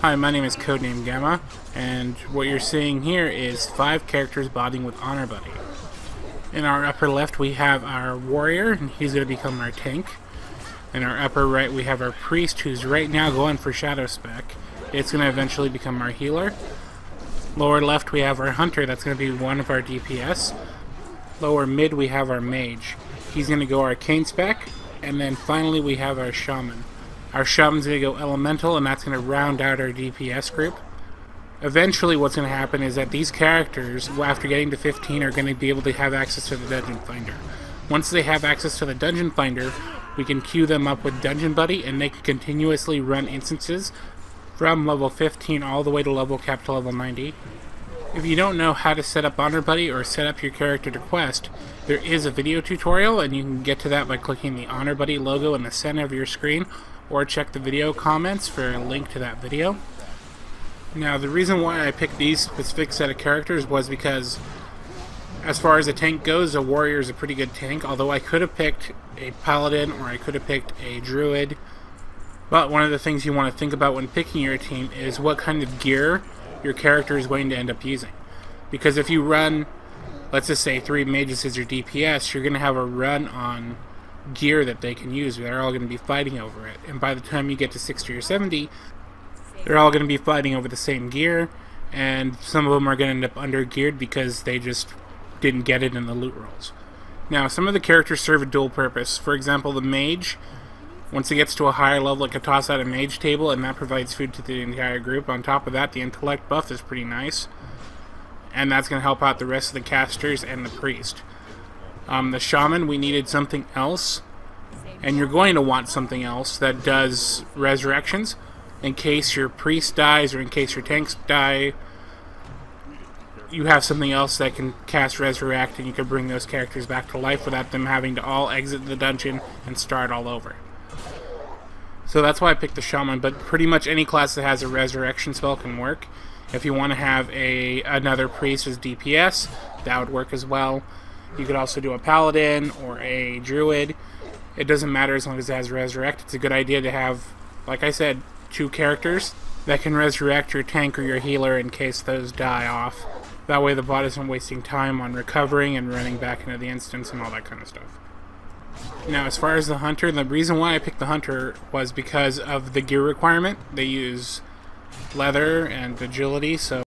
Hi, my name is Codename Gamma, and what you're seeing here is 5 characters bonding with Honorbuddy. In our upper left we have our warrior, and he's going to become our tank. In our upper right we have our priest, who's right now going for shadow spec. It's going to eventually become our healer. Lower left we have our hunter, that's going to be one of our DPS. Lower mid we have our mage. He's going to go arcane spec, and then finally we have our shaman. Our shaman's going to go elemental, and that's going to round out our DPS group. Eventually what's going to happen is that these characters, after getting to 15, are going to be able to have access to the dungeon finder. Once they have access to the dungeon finder, we can queue them up with Dungeon Buddy, and they can continuously run instances from level 15 all the way to level cap to level 90. If you don't know how to set up Honorbuddy or set up your character to quest, there is a video tutorial, and you can get to that by clicking the Honorbuddy logo in the center of your screen, or check the video comments for a link to that video. Now, the reason why I picked these specific set of characters was because, as far as a tank goes, a warrior is a pretty good tank, although I could have picked a paladin or I could have picked a druid. But one of the things you want to think about when picking your team is what kind of gear your character is going to end up using. Because if you run, let's just say 3 mages as your DPS, you're going to have a run on gear that they can use. They're all going to be fighting over it, and by the time you get to 60 or 70, they're all going to be fighting over the same gear, and some of them are going to end up under geared because they just didn't get it in the loot rolls. Now, some of the characters serve a dual purpose. For example, the mage, once it gets to a higher level, it can toss out a mage table, and that provides food to the entire group. On top of that, the intellect buff is pretty nice, and that's going to help out the rest of the casters and the priest. The shaman, we needed something else, and you're going to want something else that does resurrections in case your priest dies or in case your tanks die. You have something else that can cast resurrect, and you can bring those characters back to life without them having to all exit the dungeon and start all over. So that's why I picked the shaman, but pretty much any class that has a resurrection spell can work. If you want to have another priest as DPS, that would work as well. You could also do a paladin or a druid. It doesn't matter as long as it has resurrect. It's a good idea to have, like I said, 2 characters that can resurrect your tank or your healer in case those die off. That way the bot isn't wasting time on recovering and running back into the instance and all that kind of stuff. Now, as far as the hunter, the reason why I picked the hunter was because of the gear requirement. They use leather and agility, so